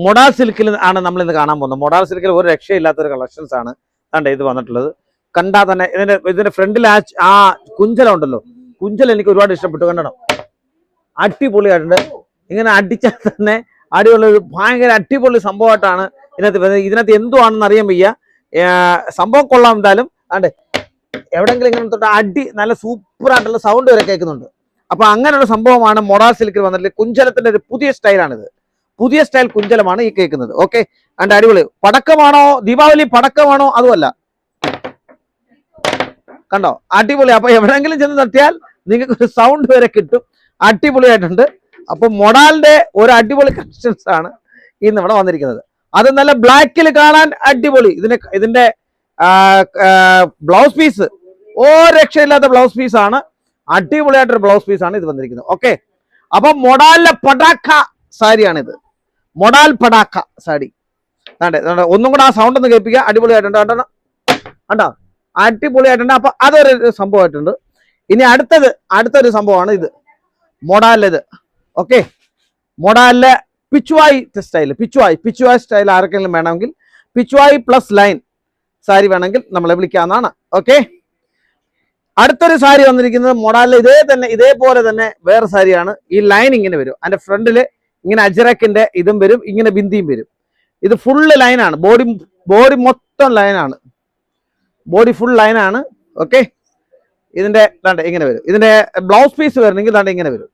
Modal സിൽക്കിൽ ആണ് നമ്മൾ ഇന്ന് കാണാൻ പോകുന്നത്. മൊഡാൾ സിൽക്കിൽ ഒരു രക്ഷയില്ലാത്തൊരു കളക്ഷൻസ് ആണ് കണ്ടേ ഇത് വന്നിട്ടുള്ളത്. കണ്ടാൽ തന്നെ ഇതിന്റെ ഫ്രണ്ടിൽ ആ കുഞ്ചല ഉണ്ടല്ലോ, കുഞ്ചൽ എനിക്ക് ഒരുപാട് ഇഷ്ടപ്പെട്ടു. കണ്ടോ, അടിപൊളിയായിട്ടുണ്ട്. ഇങ്ങനെ അടിച്ചാൽ തന്നെ അടിപൊളി ഒരു ഭയങ്കര അടിപൊളി സംഭവമായിട്ടാണ് ഇതിനകത്ത് എന്തുവാണെന്ന് അറിയാൻ വയ്യ. സംഭവം കൊള്ളാം. എന്തായാലും അതെ, എവിടെങ്കിലും ഇങ്ങനെ തൊട്ട് അടി നല്ല സൂപ്പറായിട്ടുള്ള സൗണ്ട് വരെ കേൾക്കുന്നുണ്ട്. അപ്പൊ അങ്ങനെയുള്ള സംഭവമാണ് മൊഡാൾ സിൽക്കിൽ വന്നിട്ടുള്ള കുഞ്ചലത്തിന്റെ ഒരു പുതിയ സ്റ്റൈലാണിത്. പുതിയ സ്റ്റൈൽ കുഞ്ചലമാണ് ഈ കേൾക്കുന്നത്. ഓക്കെ, അതിന്റെ അടിപൊളി. പടക്കമാണോ, ദീപാവലി പടക്കമാണോ, അതുമല്ല. കണ്ടോ, അടിപൊളി. അപ്പൊ എവിടെയെങ്കിലും ചെന്ന് തട്ടിയാൽ നിങ്ങൾക്ക് ഒരു സൗണ്ട് വരെ കിട്ടും. അടിപൊളിയായിട്ടുണ്ട്. അപ്പൊ മൊഡാലിന്റെ ഒരു അടിപൊളി കളക്ഷൻസ് ആണ് ഇന്ന് ഇവിടെ വന്നിരിക്കുന്നത്. അത് നല്ല ബ്ലാക്കിൽ കാണാൻ അടിപൊളി. ഇതിന്റെ ബ്ലൗസ് പീസ് രക്ഷയില്ലാത്ത ബ്ലൗസ് പീസ് ആണ്. അടിപൊളിയായിട്ടൊരു ബ്ലൗസ് പീസ് ആണ് ഇത് വന്നിരിക്കുന്നത്. ഓക്കെ, അപ്പൊ മൊഡാലിലെ പടാക്ക സാരിയാണിത്. മൊഡാൽ പടാക്ക സാരി. ഒന്നും കൂടെ ആ സൗണ്ട് ഒന്ന് കേൾപ്പിക്കുക. അടിപൊളിയായിട്ടുണ്ട്. കണ്ടോ, അടിപൊളിയായിട്ടുണ്ട്. അപ്പൊ അതൊരു സംഭവമായിട്ടുണ്ട്. ഇനി അടുത്തൊരു സംഭവമാണ് ഇത് മൊഡാലിത്. ഓക്കെ, മൊഡാലിലെ പിച്ചുവായി സ്റ്റൈൽ. പിച്ചുവായി സ്റ്റൈൽ ആർക്കെങ്കിലും വേണമെങ്കിൽ പിച്ചുവായി പ്ലസ് ലൈൻ സാരി വേണമെങ്കിൽ നമ്മളെ വിളിക്കാവുന്നതാണ്. ഓക്കെ, അടുത്തൊരു സാരി വന്നിരിക്കുന്നത് മൊഡാലിൽ ഇതേപോലെ തന്നെ വേറെ സാരിയാണ്. ഈ ലൈൻ ഇങ്ങനെ വരും. അതിന്റെ ഫ്രണ്ടില് ഇങ്ങനെ അജ്രക്കിന്റെ ഇതും വരും, ഇങ്ങനെ ബിന്ദിയും വരും. ഇത് ഫുള്ള് ലൈനാണ്. ബോഡി മൊത്തം ലൈനാണ്. ബോഡി ഫുൾ ലൈനാണ്. ഓക്കെ, ഇതിന്റെ ഇങ്ങനെ വരും. ഇതിന്റെ ബ്ലൗസ് പീസ് വരണമെങ്കിൽ ഇങ്ങനെ വരും.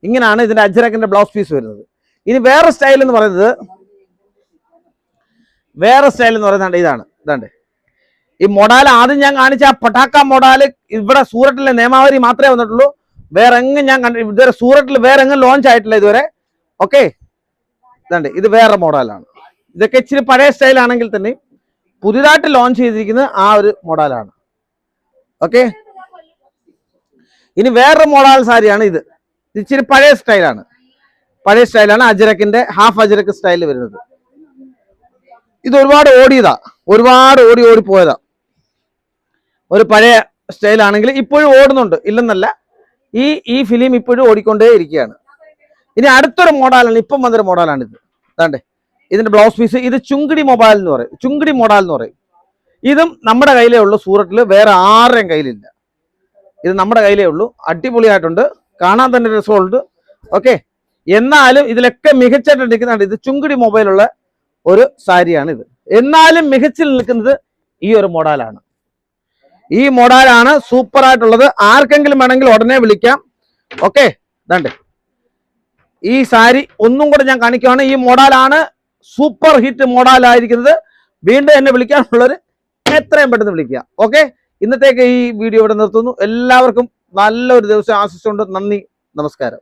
ഇങ്ങനെയാണ് ഇതിന്റെ അജ്രക്കിന്റെ ബ്ലൗസ് പീസ് വരുന്നത്. ഇനി വേറെ സ്റ്റൈൽ എന്ന് പറയുന്നത് ഇതാണ്. ഈ മൊഡാൽ ആദ്യം ഞാൻ കാണിച്ച ആ പട്ടാക്ക മൊഡാല് ഇവിടെ സൂററ്റിലെ നിയമാവലി മാത്രമേ വന്നിട്ടുള്ളൂ. വേറെ എങ്ങും ഞാൻ ഇതുവരെ സൂററ്റിൽ വേറെ എങ്ങും ലോഞ്ച് ആയിട്ടില്ല ഇതുവരെ. ഓക്കെ, ഇത് വേറെ മോഡലാണ്. ഇതൊക്കെ ഇച്ചിരി പഴയ സ്റ്റൈൽ ആണെങ്കിൽ തന്നെ പുതിയതായിട്ട് ലോഞ്ച് ചെയ്തിരിക്കുന്നത് ആ ഒരു മോഡലാണ്. ഓക്കെ, ഇനി വേറൊരു മോഡൽ സാരിയാണ് ഇത്. ഇച്ചിരി പഴയ സ്റ്റൈലാണ്. അജ്രക്കിന്റെ ഹാഫ് അജ്രക്ക് സ്റ്റൈലിൽ വരുന്നത്. ഇത് ഒരുപാട് ഓടിപ്പോയതാ. ഒരു പഴയ സ്റ്റൈലാണെങ്കിൽ ഇപ്പോഴും ഓടുന്നുണ്ട്, ഇല്ലെന്നല്ല. ഈ ഫിലിം ഇപ്പോഴും ഓടിക്കൊണ്ടേ ഇരിക്കുകയാണ്. ഇനി അടുത്തൊരു മോഡലാണ്, ഇപ്പം വന്നൊരു മോഡലാണിത്. ഇതിന്റെ ബ്ലൗസ് പീസ് ഇത് ചുങ്കിടി മോഡൽ എന്ന് പറയും. ഇതും നമ്മുടെ കയ്യിലേ ഉള്ളൂ. സൂററ്റിൽ വേറെ ആരുടെയും കയ്യിലില്ല. ഇത് നമ്മുടെ കയ്യിലേ ഉള്ളൂ. അടിപൊളിയായിട്ടുണ്ട്, കാണാൻ തന്നെ രസമുണ്ട്. ഓക്കെ, എന്നാലും ഇതിലൊക്കെ മികച്ചായിട്ട് നിൽക്കുന്നുണ്ട്. ഇത് ചുങ്കിടി മൊബൈലുള്ള ഒരു സാരിയാണ് ഇത്. എന്നാലും മികച്ചിൽ നിൽക്കുന്നത് ഈ ഒരു മോഡലാണ്. ഈ മോഡലാണ് സൂപ്പർ ആയിട്ടുള്ളത്. ആർക്കെങ്കിലും വേണമെങ്കിൽ ഉടനെ വിളിക്കാം. ഓക്കെ, ഈ സാരി ഒന്നും കൂടെ ഞാൻ കാണിക്കുകയാണ്. ഈ മോഡലാണ് സൂപ്പർ ഹിറ്റ് മോഡലായിരിക്കുന്നത്. വീണ്ടും എന്നെ വിളിക്കാനുള്ളവർ എത്രയും പെട്ടെന്ന് വിളിക്കുക. ഓക്കെ, ഇന്നത്തേക്ക് ഈ വീഡിയോ ഇവിടെ നിർത്തുന്നു. എല്ലാവർക്കും നല്ലൊരു ദിവസം ആശംസിച്ചുകൊണ്ട് നന്ദി, നമസ്കാരം.